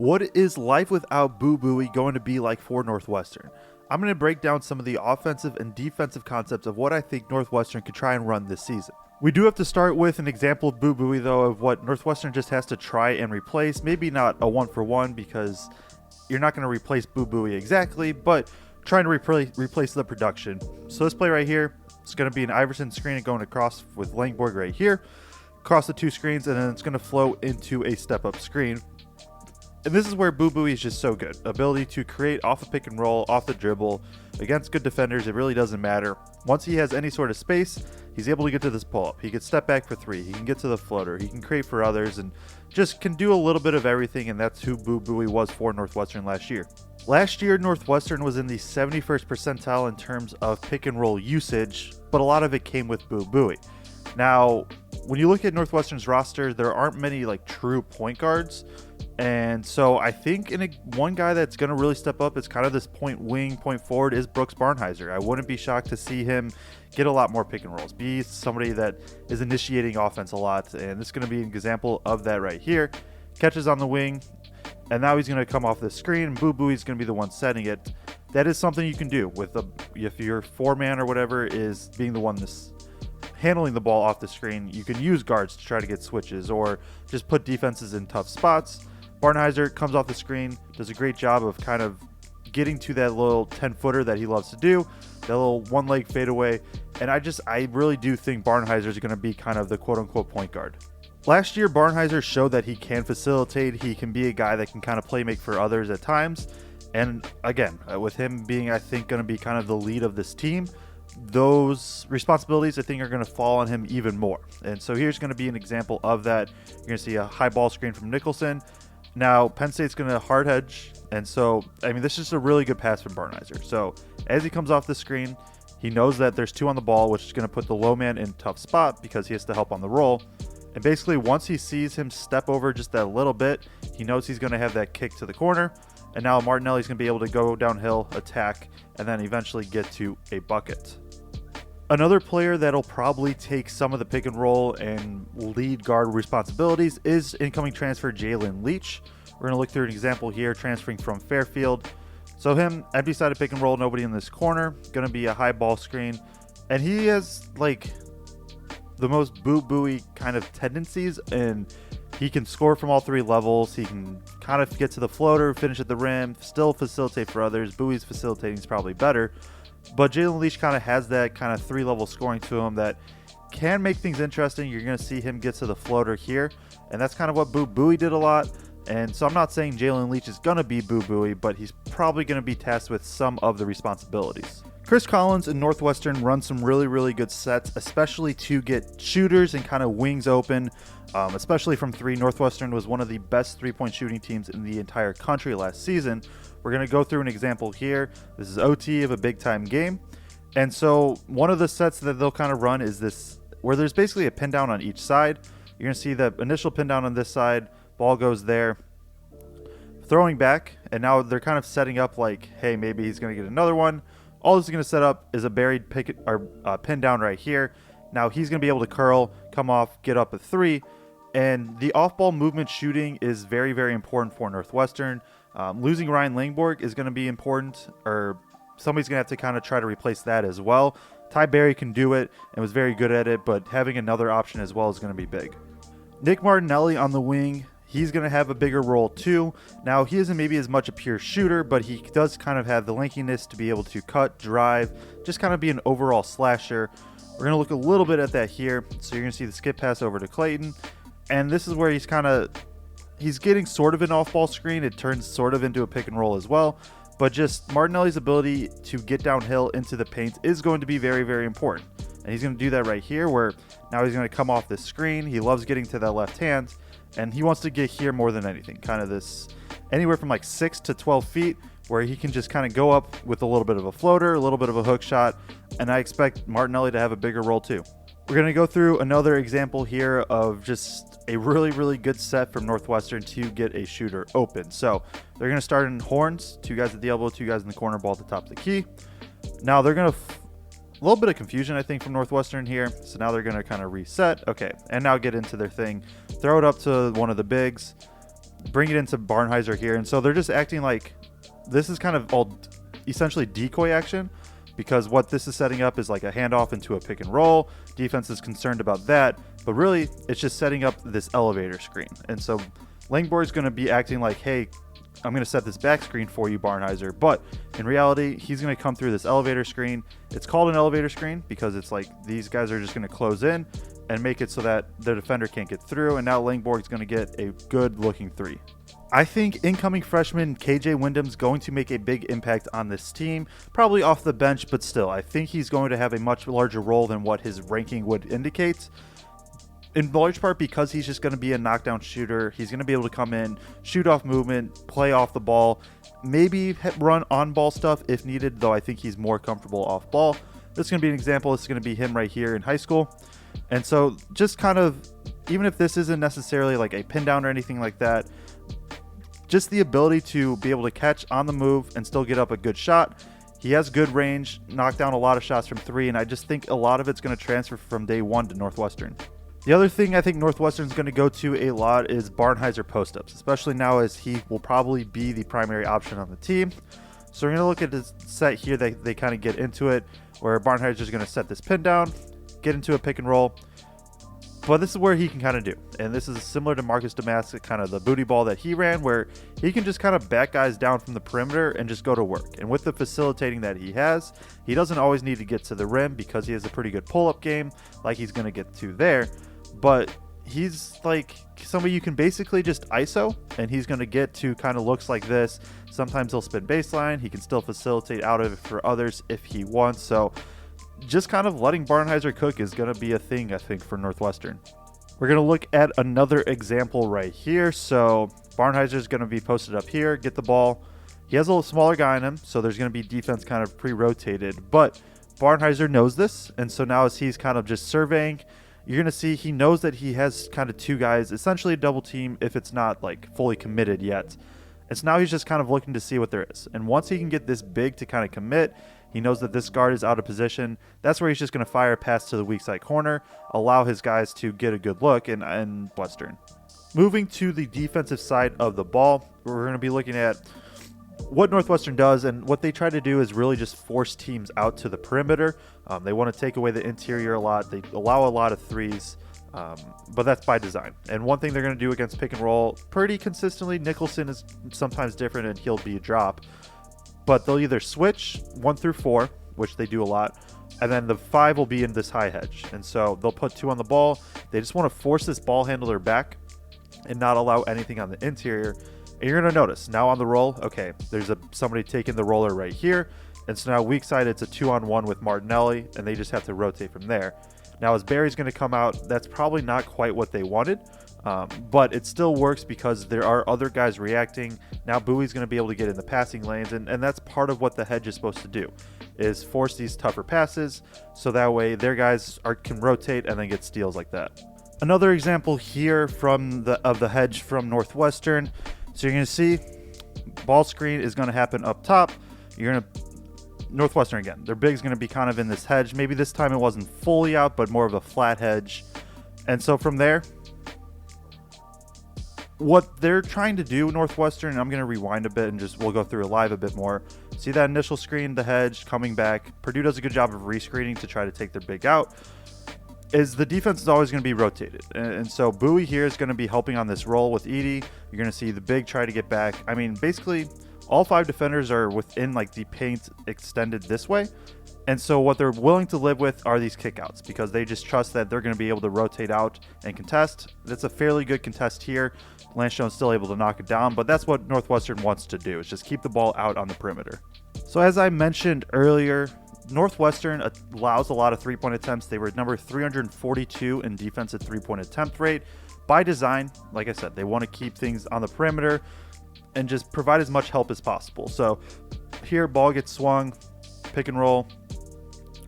What is life without Boo Buouie going to be like for Northwestern? I'm going to break down some of the offensive and defensive concepts of what I think Northwestern could try and run this season. We do have to start with an example of Boo Buouie, though, of what Northwestern just has to try and replace. Maybe not a one-for-one, because you're not going to replace Boo Buouie exactly, but trying to replace the production. So this play right here, it's going to be an Iverson screen going across with Langborg right here, across the two screens, and then it's going to flow into a step-up screen. And this is where Boo Buouie is just so good. Ability to create off a pick and roll, off the dribble, against good defenders, it really doesn't matter. Once he has any sort of space, he's able to get to this pull-up. He can step back for three, he can get to the floater, he can create for others, and just can do a little bit of everything, and that's who Boo Buouie was for Northwestern last year. Last year, Northwestern was in the 71st percentile in terms of pick and roll usage, but a lot of it came with Boo Buouie. Now, when you look at Northwestern's roster, there aren't many true point guards. And so I think one guy that's going to really step up is kind of this point wing, point forward is Brooks Barnhizer. I wouldn't be shocked to see him get a lot more pick and rolls, be somebody that is initiating offense a lot. And this is going to be an example of that right here. Catches on the wing, and now he's going to come off the screen, and Boo Buouie is going to be the one setting it. That is something you can do with if your four-man or whatever is being the one handling the ball off the screen. You can use guards to try to get switches or just put defenses in tough spots. Barnhizer comes off the screen, does a great job of kind of getting to that little 10-footer that he loves to do, that little one-leg fadeaway, and I really do think Barnhizer is going to be kind of the quote-unquote point guard. Last year, Barnhizer showed that he can facilitate, he can be a guy that can kind of play make for others at times, and again, with him being, I think, going to be kind of the lead of this team, those responsibilities I think are going to fall on him even more. And so here's going to be an example of that. You're going to see a high ball screen from Nicholson. Now, Penn State's going to hard hedge, and so, this is just a really good pass from Barnhizer. So, as he comes off the screen, he knows that there's two on the ball, which is going to put the low man in a tough spot because he has to help on the roll. And basically, once he sees him step over just that little bit, he knows he's going to have that kick to the corner, and now Martinelli's going to be able to go downhill, attack, and then eventually get to a bucket. Another player that'll probably take some of the pick and roll and lead guard responsibilities is incoming transfer Jalen Leach. We're going to look through an example here, transferring from Fairfield. So him, empty sided pick and roll, nobody in this corner, going to be a high ball screen. And he has the most Boo Buouie kind of tendencies, and he can score from all three levels. He can kind of get to the floater, finish at the rim, still facilitate for others. Bowie's facilitating is probably better. But Jalen Leach kind of has that kind of three-level scoring to him that can make things interesting. You're going to see him get to the floater here, and that's kind of what Boo Buouie did a lot. And so I'm not saying Jalen Leach is going to be Boo Buouie, but he's probably going to be tasked with some of the responsibilities. Chris Collins and Northwestern run some really, really good sets, especially to get shooters and kind of wings open, especially from three. Northwestern was one of the best three-point shooting teams in the entire country last season. We're going to go through an example here. This is OT of a big-time game. And so one of the sets that they'll kind of run is this, where there's basically a pin down on each side. You're going to see the initial pin down on this side, ball goes there, throwing back, and now they're kind of setting up hey, maybe he's going to get another one. All this is going to set up is a buried pin down right here. Now he's going to be able to curl, come off, get up a three, and the off-ball movement shooting is very, very important for Northwestern. Losing Ryan Langborg is going to be important, or somebody's going to have to kind of try to replace that as well. Ty Berry can do it and was very good at it, but having another option as well is going to be big. Nick Martinelli on the wing, he's going to have a bigger role too. Now, he isn't maybe as much a pure shooter, but he does kind of have the lankiness to be able to cut, drive, just kind of be an overall slasher. We're going to look a little bit at that here. So you're going to see the skip pass over to Clayton, and this is where he's getting sort of an off-ball screen. It turns sort of into a pick and roll as well. But just Martinelli's ability to get downhill into the paint is going to be very, very important. And he's going to do that right here, where now he's going to come off this screen. He loves getting to that left hand, and he wants to get here more than anything. Kind of this anywhere from 6 to 12 feet, where he can just kind of go up with a little bit of a floater, a little bit of a hook shot. And I expect Martinelli to have a bigger role too. We're going to go through another example here of just a really, really good set from Northwestern to get a shooter open. So they're going to start in horns, two guys at the elbow, two guys in the corner, ball at the top of the key. Now they're going to a little bit of confusion, I think, from Northwestern here. So now they're going to kind of reset. Okay, and now get into their thing. Throw it up to one of the bigs. bring it into Barnhizer here. And so they're just acting like this is kind of all essentially decoy action, because what this is setting up is like a handoff into a pick and roll. Defense is concerned about that, but really it's just setting up this elevator screen. And so Langborg's going to be acting like, hey, I'm going to set this back screen for you, Barnhizer. But in reality, he's going to come through this elevator screen. It's called an elevator screen because it's like these guys are just going to close in and make it so that the defender can't get through. And now Langborg's going to get a good looking three. I think incoming freshman KJ Wyndham's going to make a big impact on this team, probably off the bench, but still, I think he's going to have a much larger role than what his ranking would indicate. In large part because he's just going to be a knockdown shooter. He's going to be able to come in, shoot off movement, play off the ball, maybe run on-ball stuff if needed, though I think he's more comfortable off ball. This is going to be an example. This is going to be him right here in high school. And so just kind of, even if this isn't necessarily like a pin down or anything like that, just the ability to be able to catch on the move and still get up a good shot. He has good range, knocked down a lot of shots from three, and I just think a lot of it's going to transfer from day one to Northwestern. The other thing I think Northwestern's going to go to a lot is Barnhizer post-ups, especially now as he will probably be the primary option on the team. So we're going to look at this set here that they kind of get into it, where Barnhizer's going to set this pin down, get into a pick and roll. But this is where he can kind of do. And this is similar to Marcus Damascus, kind of the booty ball that he ran, where he can just kind of back guys down from the perimeter and just go to work. And with the facilitating that he has, he doesn't always need to get to the rim because he has a pretty good pull-up game like he's going to get to there. But he's like somebody you can basically just ISO, and he's going to get to kind of looks like this. Sometimes he'll spin baseline. He can still facilitate out of it for others if he wants. So just kind of letting Barnhizer cook is going to be a thing, I think, for Northwestern. We're going to look at another example right here. So Barnhizer is going to be posted up here, get the ball. He has a little smaller guy in him, so there's going to be defense kind of pre-rotated. But Barnhizer knows this, and so now as he's kind of just surveying, you're going to see he knows that he has kind of two guys, essentially a double team if it's not like fully committed yet. And so now he's just kind of looking to see what there is. And once he can get this big to kind of commit, he knows that this guard is out of position. That's where he's just going to fire a pass to the weak side corner, allow his guys to get a good look in Western. Moving to the defensive side of the ball, we're going to be looking at what Northwestern does, and what they try to do is really just force teams out to the perimeter. They want to take away the interior a lot. They allow a lot of threes, but that's by design. And one thing they're going to do against pick and roll pretty consistently, Nicholson is sometimes different and he'll be a drop, but they'll either switch 1 through 4, which they do a lot, and then the 5 will be in this high hedge. And so they'll put 2 on the ball. They just want to force this ball handler back and not allow anything on the interior. And you're going to notice now on the roll, okay, there's somebody taking the roller right here. And so now weak side, it's a 2-on-1 with Martinelli, and they just have to rotate from there. Now as Barry's going to come out, that's probably not quite what they wanted, but it still works because there are other guys reacting. Now Buouie's going to be able to get in the passing lanes, and that's part of what the hedge is supposed to do, is force these tougher passes so that way their guys can rotate and then get steals like that. Another example here of the hedge from Northwestern. So you're going to see ball screen is going to happen up top. Northwestern again, their big's going to be kind of in this hedge. Maybe this time it wasn't fully out, but more of a flat hedge. And so from there, what they're trying to do, Northwestern, and I'm going to rewind a bit and we'll go through it live a bit more. See that initial screen, the hedge coming back. Purdue does a good job of rescreening to try to take their big out. Is the defense is always going to be rotated. And so Buouie here is going to be helping on this roll with Edey. You're going to see the big try to get back. I mean, basically all 5 defenders are within like the paint extended this way. And so what they're willing to live with are these kickouts because they just trust that they're going to be able to rotate out and contest. That's a fairly good contest here. Landstone's still able to knock it down, but that's what Northwestern wants to do, is just keep the ball out on the perimeter. So as I mentioned earlier, Northwestern allows a lot of three-point attempts. They were number 342 in defensive three-point attempt rate. By design, like I said, they want to keep things on the perimeter and just provide as much help as possible. So here, ball gets swung, pick and roll.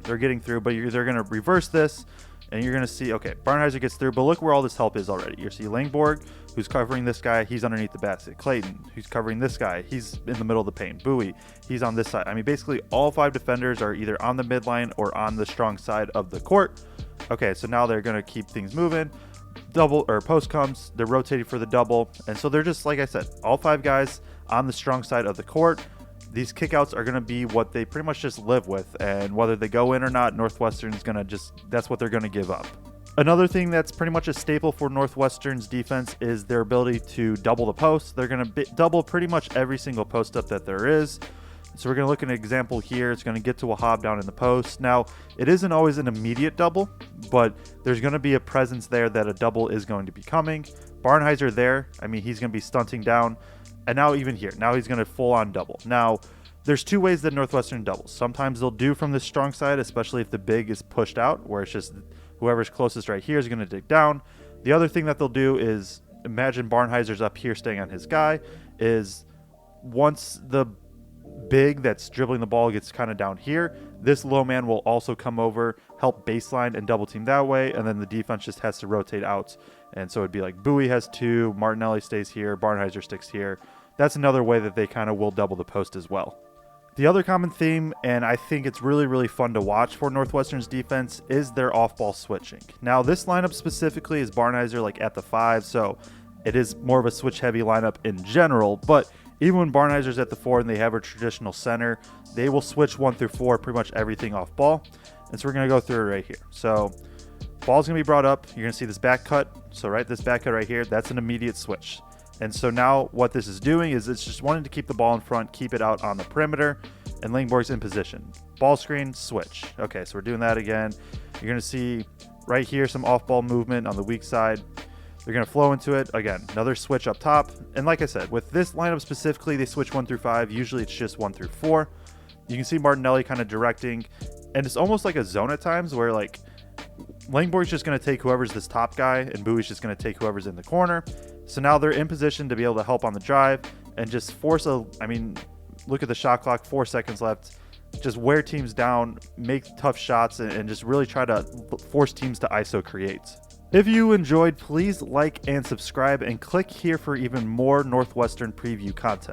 They're getting through, but they're going to reverse this, and you're going to see, okay, Barnhizer gets through, but look where all this help is already. You see Langborg, who's covering this guy. He's underneath the basket. Clayton, who's covering this guy. He's in the middle of the paint. Buouie, he's on this side. I mean, basically all 5 defenders are either on the midline or on the strong side of the court. Okay, so now they're going to keep things moving. double or post comes, they're rotating for the double. And so they're just, like I said, all 5 guys on the strong side of the court. These kickouts are going to be what they pretty much just live with, and whether they go in or not, Northwestern's going to that's what they're going to give up. Another thing that's pretty much a staple for Northwestern's defense is their ability to double the post. They're going to double pretty much every single post up that there is. So we're going to look at an example here. It's going to get to Wahab down in the post. Now, it isn't always an immediate double, but there's going to be a presence there that a double is going to be coming. Barnhizer there, I mean, he's going to be stunting down. And now even here, now he's going to full on double. Now, there's 2 ways that Northwestern doubles. Sometimes they'll do from the strong side, especially if the big is pushed out, where it's just whoever's closest right here is going to dig down. The other thing that they'll do is, imagine Barnhizer's up here staying on his guy, is once the big that's dribbling the ball gets kind of down here, this low man will also come over, help baseline and double team that way, and then the defense just has to rotate out. And so it'd be like Buouie has 2, Martinelli stays here, Barnhizer sticks here. That's another way that they kind of will double the post as well. The other common theme, and I think it's really, really fun to watch for Northwestern's defense, is their off-ball switching. Now, this lineup specifically is Barnhizer like at the 5, so it is more of a switch-heavy lineup in general, but even when Barnhizer's at the 4 and they have a traditional center, they will switch 1 through 4, pretty much everything off ball. And so we're going to go through it right here. So ball's going to be brought up. You're going to see this back cut. So this back cut right here, that's an immediate switch. And so now what this is doing is it's just wanting to keep the ball in front, keep it out on the perimeter, and Langborg's in position. Ball screen, switch. Okay, so we're doing that again. You're going to see right here some off-ball movement on the weak side. They're going to flow into it. Again, another switch up top. And like I said, with this lineup specifically, they switch 1 through 5. Usually it's just 1 through 4. You can see Martinelli kind of directing. And it's almost like a zone at times where like Langborg's just going to take whoever's this top guy and Bououie's just going to take whoever's in the corner. So now they're in position to be able to help on the drive and just force look at the shot clock, 4 seconds left. Just wear teams down, make tough shots, and just really try to force teams to ISO create. If you enjoyed, please like and subscribe and click here for even more Northwestern preview content.